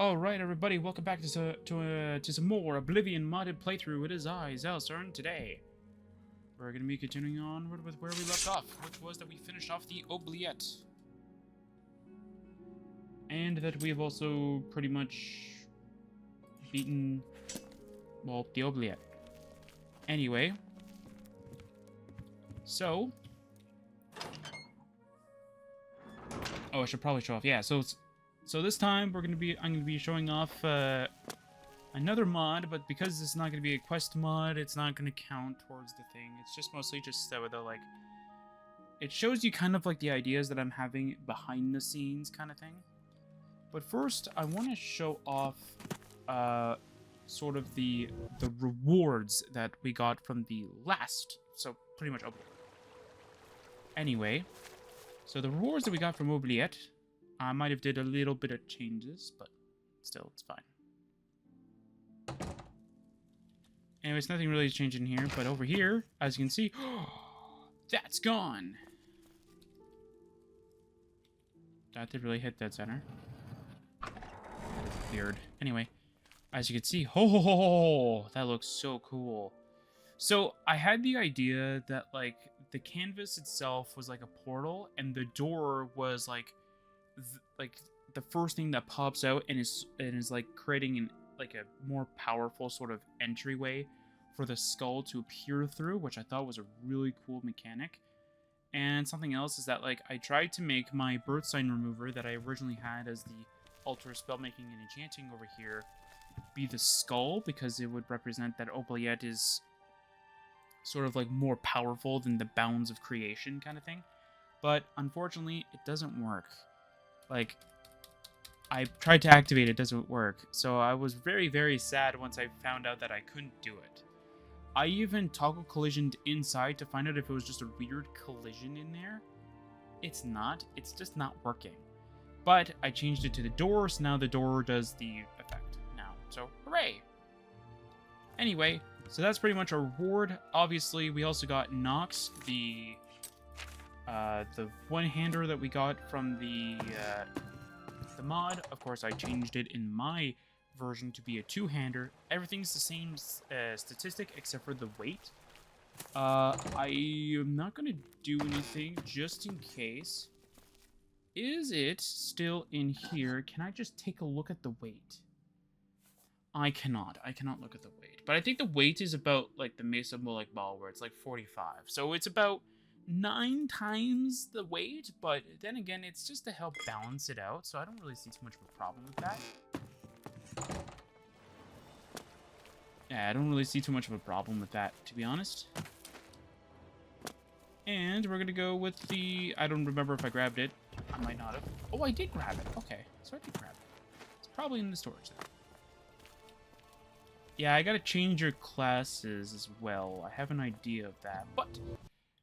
Alright everybody, welcome back to some more Oblivion modded playthrough. It is I, Xilestar, and today we're going to be continuing onward with where we left off, which was that we finished off the Oubliette. And that we have also pretty much beaten, well, the Oubliette. Anyway, so... Oh, I should probably show off. Yeah, so this time I'm gonna be showing off another mod, but because it's not gonna be a quest mod, it's not gonna count towards the thing. It's just mostly just like it shows you kind of like the ideas that I'm having behind the scenes kind of thing. But first, I want to show off sort of the rewards that we got from the last, so pretty much Oubliette. Anyway, so the rewards that we got from Oubliette. I might have did a little bit of changes, but still, it's fine. Anyways, nothing really changed in here, but over here, as you can see, that's gone. That did really hit dead center. Weird. Anyway, as you can see, that looks so cool. So I had the idea that like the canvas itself was like a portal, and the door was like the first thing that pops out and is like creating like a more powerful sort of entryway for the skull to appear through, which I thought was a really cool mechanic. And something else is that like I tried to make my birth sign remover that I originally had as the altar spellmaking and enchanting over here be the skull, because it would represent that Oubliette is sort of like more powerful than the bounds of creation kind of thing. But unfortunately, it doesn't work. Like, I tried to activate it, doesn't work. So I was very, very sad once I found out that I couldn't do it. I even toggle collisioned inside to find out if it was just a weird collision in there. It's not. It's just not working. But I changed it to the door, so now the door does the effect now. So, hooray! Anyway, so that's pretty much our reward. Obviously, we also got Nox, the one-hander that we got from the mod. Of course, I changed it in my version to be a two-hander. Everything's the same statistic except for the weight. I am not going to do anything just in case. Is it still in here? Can I just take a look at the weight? I cannot look at the weight. But I think the weight is about like the Mesa Symbolic Ball, where it's like 45. So it's about 9 times the weight, but then again, it's just to help balance it out, so I don't really see too much of a problem with that. Yeah, I don't really see too much of a problem with that, to be honest. And we're gonna go with the... I don't remember if I grabbed it. I might not have. Oh, I did grab it. Okay, so I did grab it. It's probably in the storage there. Yeah, I gotta change your classes as well. I have an idea of that, but...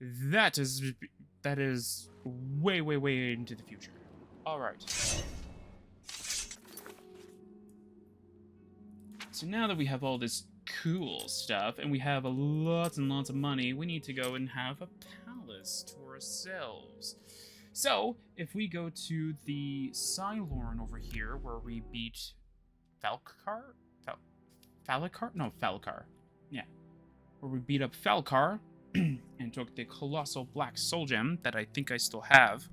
That is way, way, way into the future. Alright. So now that we have all this cool stuff, and we have lots and lots of money, we need to go and have a palace to ourselves. So, if we go to the Xilorn over here, where we beat Falcar? Falcar? No, Falcar. Yeah. Where we beat up Falcar, and took the Colossal Black Soul Gem that I think I still have.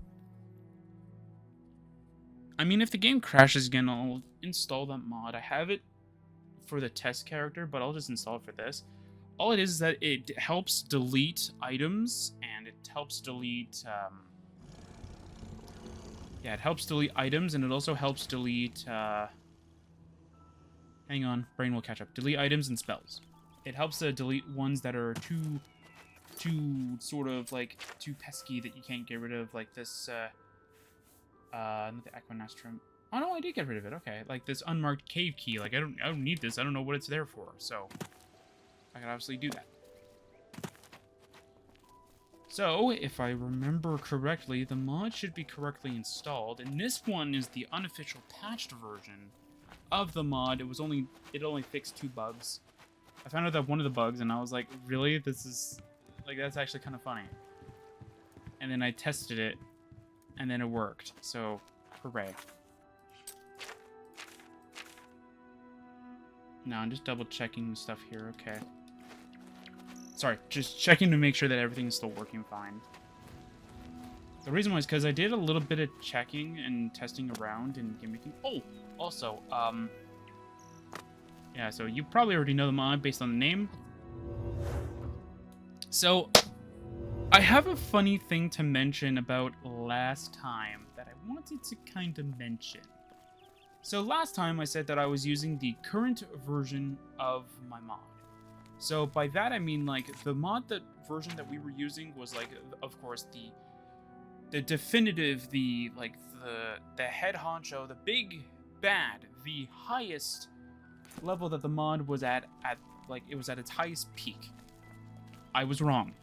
I mean, if the game crashes again, I'll install that mod. I have it for the test character, but I'll just install it for this. All it is that it helps delete items, and it helps delete... yeah, it helps delete items, and it also helps delete... hang on, brain will catch up. Delete items and spells. It helps to delete ones that are too sort of like too pesky that you can't get rid of, like this not the Aquanastrum. Oh no, I did get rid of it. Okay, like this unmarked cave key. Like I don't need this. I don't know what it's there for. So I can obviously do that. So if I remember correctly, the mod should be correctly installed, and this one is the unofficial patched version of the mod. It only fixed 2 bugs. I found out that one of the bugs, and I was like, really? This is... Like, that's actually kind of funny. And then I tested it, and then it worked. So, hooray. No, I'm just double checking stuff here. Okay. Sorry, just checking to make sure that everything's still working fine. The reason was because I did a little bit of checking and testing around and gimmicking. Oh, also, yeah, so you probably already know the mod based on the name. So, I have a funny thing to mention about last time that I wanted to kind of mention. So last time I said that I was using the current version of my mod. So by that I mean like the version that we were using was like, of course, the definitive, the head honcho, the big bad, the highest level that the mod was at like it was at its highest peak. I was wrong.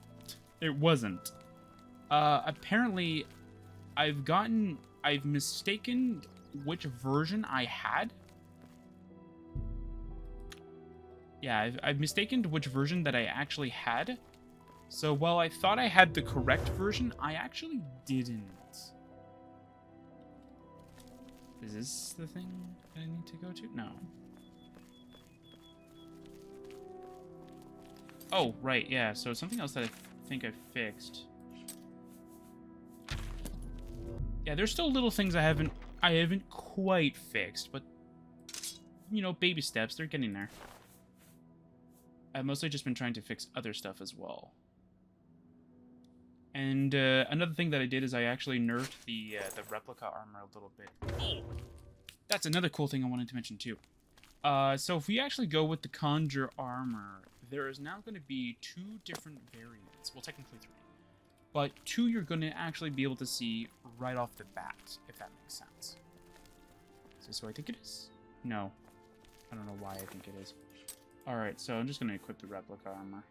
It wasn't. Apparently I've mistaken which version I had. Yeah, I've mistaken which version that I actually had. So while I thought I had the correct version, I actually didn't. Is this the thing that I need to go to? No. Oh, right, yeah. So something else that I think I fixed. Yeah, there's still little things I haven't quite fixed, but you know, baby steps, they're getting there. I've mostly just been trying to fix other stuff as well. And another thing that I did is I actually nerfed the replica armor a little bit. Oh, that's another cool thing I wanted to mention too. So if we actually go with the Conjure armor, there is now going to be 2 different variants. Well, technically 3. But 2 you're going to actually be able to see right off the bat, if that makes sense. Is this who I think it is? No. I don't know why I think it is. Alright, so I'm just going to equip the replica armor.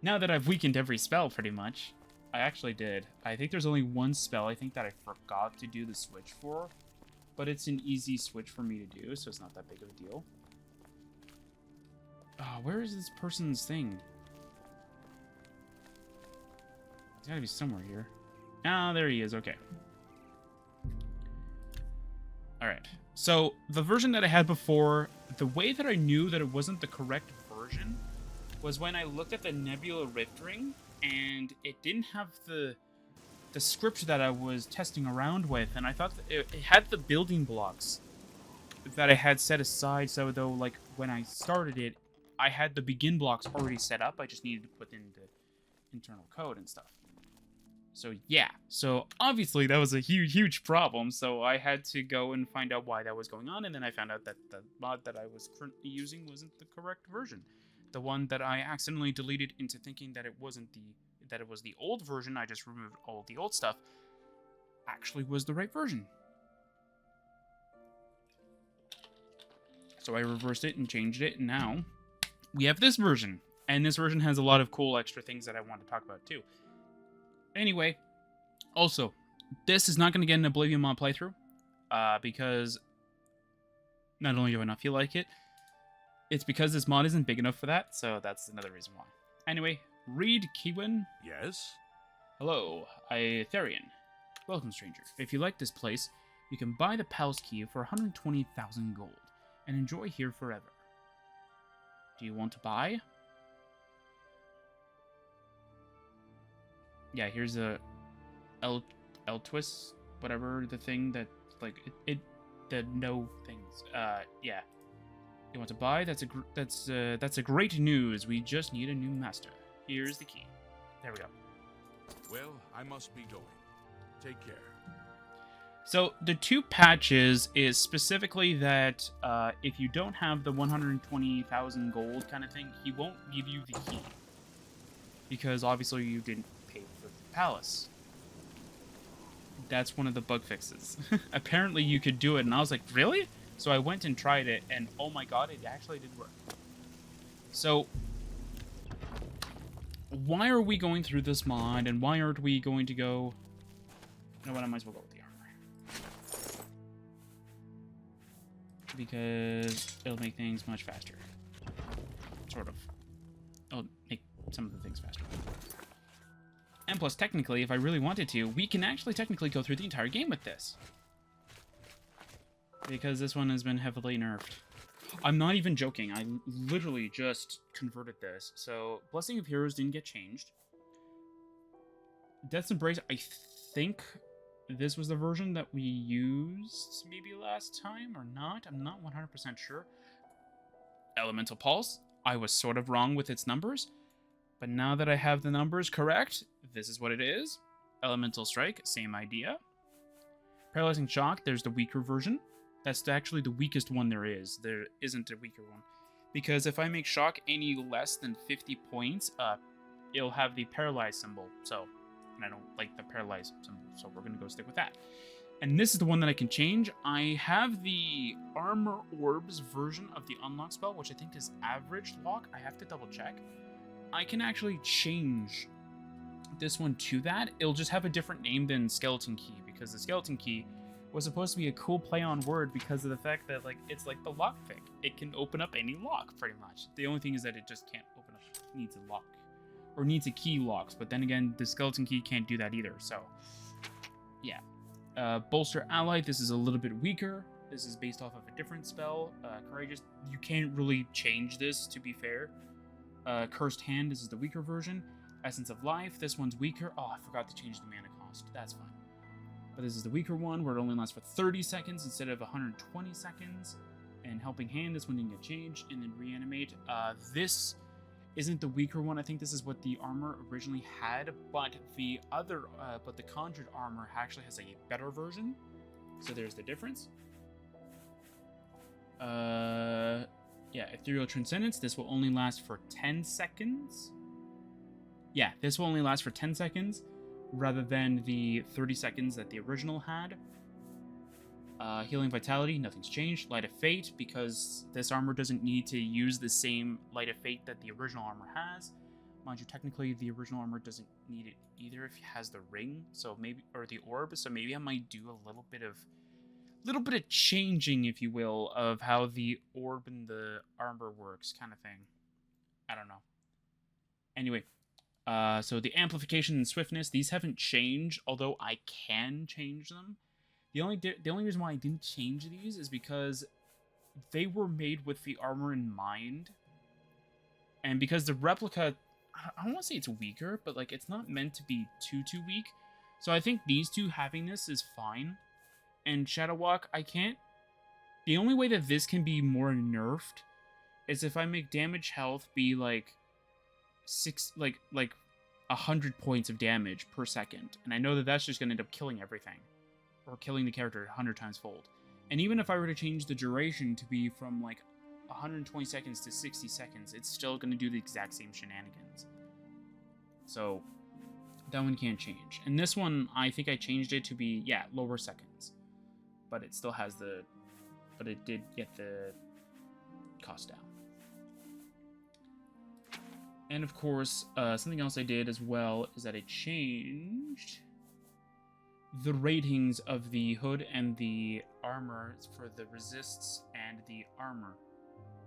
Now that I've weakened every spell, pretty much. I actually did. I think there's only one spell I think that I forgot to do the switch for. But it's an easy switch for me to do, so it's not that big of a deal. Where is this person's thing? He's gotta be somewhere here. Ah, there he is. Okay. Alright. So, the version that I had before, the way that I knew that it wasn't the correct version was when I looked at the Nebula Rift Ring, and it didn't have the script that I was testing around with, and I thought that it had the building blocks that I had set aside, so though, like, when I started it, I had the begin blocks already set up. I just needed to put in the internal code and stuff. So yeah, so obviously that was a huge problem, so I had to go and find out why that was going on, and then I found out that the mod that I was currently using wasn't the correct version. The one that I accidentally deleted into thinking that it wasn't that it was the old version, I just removed all the old stuff, actually was the right version. So I reversed it and changed it, and now we have this version. And this version has a lot of cool extra things that I want to talk about too. Anyway, also, this is not going to get an Oblivion mod playthrough, because not only do I not feel like it, it's because this mod isn't big enough for that, so that's another reason why. Anyway, Reed Kewen. Yes? Hello, Theryon. Welcome, stranger. If you like this place, you can buy the Palace Key for 120,000 gold, and enjoy here forever. Do you want to buy? Yeah, here's a twist, whatever the thing that like the no things. Yeah. You want to buy? That's a great news. We just need a new master. Here's the key. There we go. Well, I must be going. Take care. So the 2 patches is specifically that if you don't have the 120,000 gold kind of thing, he won't give you the key. Because obviously you didn't pay for the palace. That's one of the bug fixes. Apparently you could do it, and I was like, really? So I went and tried it, and oh my god, it actually did work. So, why are we going through this mod, and why aren't we going to go... You know what, I might as well go with the armor. Because it'll make things much faster. Sort of. It'll make some of the things faster. And plus, technically, if I really wanted to, we can actually technically go through the entire game with this. Because this one has been heavily nerfed. I'm not even joking. I literally just converted this. So Blessing of Heroes didn't get changed. Death's Embrace, I think this was the version that we used maybe last time or not. I'm not 100% sure. Elemental Pulse, I was sort of wrong with its numbers, but now that I have the numbers correct, this is what it is. Elemental Strike, same idea. Paralyzing Shock, there's the weaker version. That's actually the weakest one there is. There isn't a weaker one. Because if I make Shock any less than 50 points, it'll have the Paralyzed symbol. So, and I don't like the Paralyzed symbol, so we're going to go stick with that. And this is the one that I can change. I have the Armor Orbs version of the unlock spell, which I think is average lock. I have to double check. I can actually change this one to that. It'll just have a different name than Skeleton Key, because the Skeleton Key was supposed to be a cool play on word because of the fact that like it's like the lockpick. It can open up any lock pretty much. The only thing is that it just can't open up, needs a lock. Or needs a key locks, but then again, the Skeleton Key can't do that either, so yeah. Bolster Ally, this is a little bit weaker. This is based off of a different spell. Courageous, you can't really change this, to be fair. Cursed Hand, this is the weaker version. Essence of Life, this one's weaker. Oh, I forgot to change the mana cost. That's fine. But this is the weaker one, where it only lasts for 30 seconds instead of 120 seconds. And Helping Hand, this one didn't get changed. And then Reanimate, this isn't the weaker one. I think this is what the armor originally had, but the other, but the Conjured armor actually has a better version. So there's the difference. Yeah, Ethereal Transcendence. This will only last for 10 seconds. Yeah, this will only last for 10 seconds, rather than the 30 seconds that the original had. Healing Vitality, nothing's changed. Light of Fate, because this armor doesn't need to use the same Light of Fate that the original armor has. Mind you, technically the original armor doesn't need it either if it has the ring, so maybe, or the orb, so maybe I might do a little bit of changing, if you will, of how the orb and the armor works, kind of thing. I don't know. Anyway, so the Amplification and Swiftness, these haven't changed, although I can change them. The only reason why I didn't change these is because they were made with the armor in mind. And because the replica, I don't want to say it's weaker, but like it's not meant to be too weak. So I think these two having this is fine. And Shadow Walk, I can't. The only way that this can be more nerfed is if I make damage health be like 100 points of damage per second. And I know that that's just going to end up killing everything. Or killing the character 100 times fold. And even if I were to change the duration to be from like 120 seconds to 60 seconds, it's still going to do the exact same shenanigans. So that one can't change. And this one, I think I changed it to be, yeah, lower seconds. But it still has the, but it did get the cost down. And of course, something else I did as well is that I changed the ratings of the hood and the armor for the resists and the armor.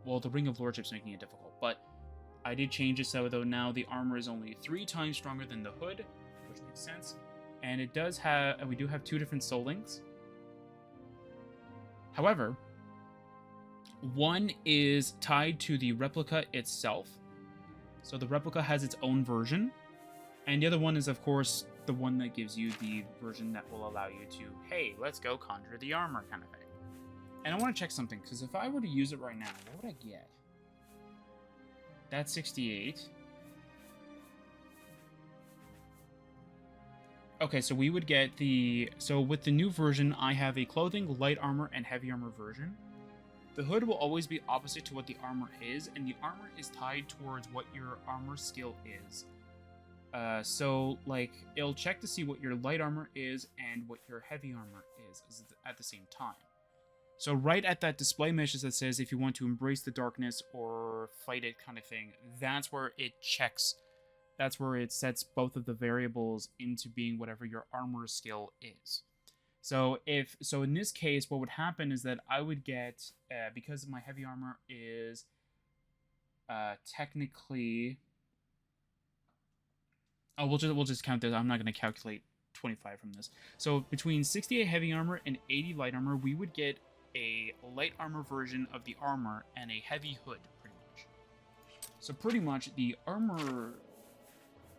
Well, the Ring of Lordship's making it difficult, but I did change it so though now the armor is only 3 times stronger than the hood, which makes sense. And it does have, we do have 2 different soul links. However, one is tied to the replica itself. So the replica has its own version. And the other one is, of course, the one that gives you the version that will allow you to, hey, let's go conjure the armor kind of thing. And I want to check something, because if I were to use it right now, what would I get? That's 68. Okay, so we would get the... So with the new version, I have a clothing, light armor, and heavy armor version. The hood will always be opposite to what the armor is, and the armor is tied towards what your armor skill is. So, like, it'll check to see what your light armor is and what your heavy armor is at the same time. So right at that display message that says if you want to embrace the darkness or fight it kind of thing, that's where it checks. That's where it sets both of the variables into being whatever your armor skill is. So in this case, what would happen is that I would get, because my heavy armor is technically... Oh, we'll just count this. I'm not going to calculate 25 from this. So between 68 heavy armor and 80 light armor, we would get a light armor version of the armor and a heavy hood, pretty much. So pretty much the armor...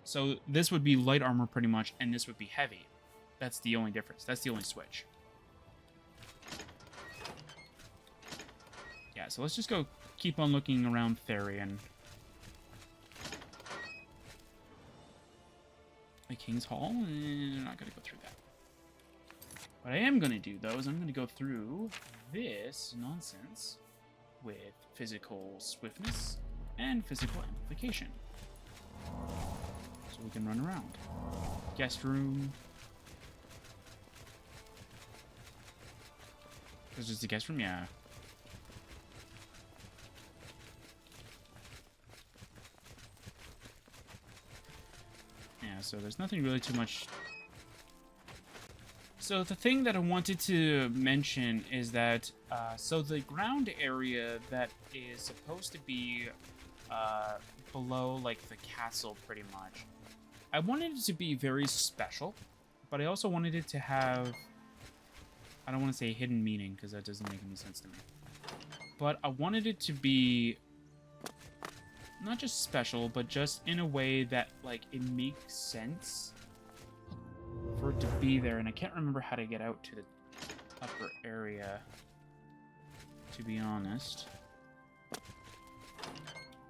So this would be light armor pretty much, and this would be heavy. That's the only difference. That's the only switch. Yeah, so let's just go keep on looking around Theryon. The King's Hall? I'm not going to go through that. What I am going to do, though, is I'm going to go through this nonsense with physical swiftness and physical amplification. So we can run around. Guest room. Is this the guest room? Yeah. Yeah, so there's nothing really too much. So the thing that I wanted to mention is that, so the ground area that is supposed to be below, like, the castle, pretty much. I wanted it to be very special, but I also wanted it to have, I don't want to say hidden meaning, because that doesn't make any sense to me. But I wanted it to be not just special, but just in a way that, like, it makes sense for it to be there. And I can't remember how to get out to the upper area, to be honest.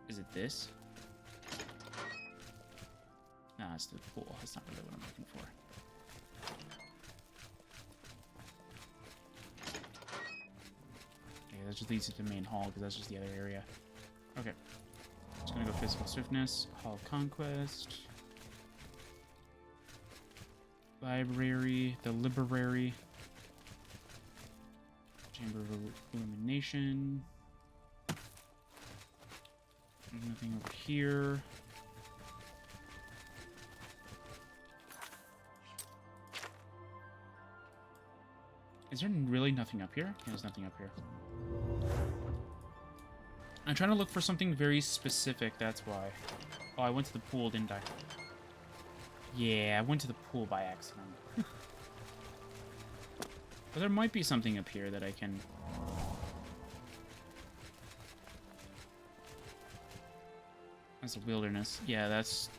Is it this? Nah, it's the pool. That's not really what I'm looking for. Okay, that just leads to the main hall, because that's just the other area. Okay. Just gonna go physical swiftness, Hall of Conquest, Library, the Library, Chamber of Illumination. There's nothing over here. Is there really nothing up here? There's nothing up here. I'm trying to look for something very specific, that's why. Oh, I went to the pool, didn't I? Yeah, I went to the pool by accident. But there might be something up here that I can... That's a wilderness. Yeah, that's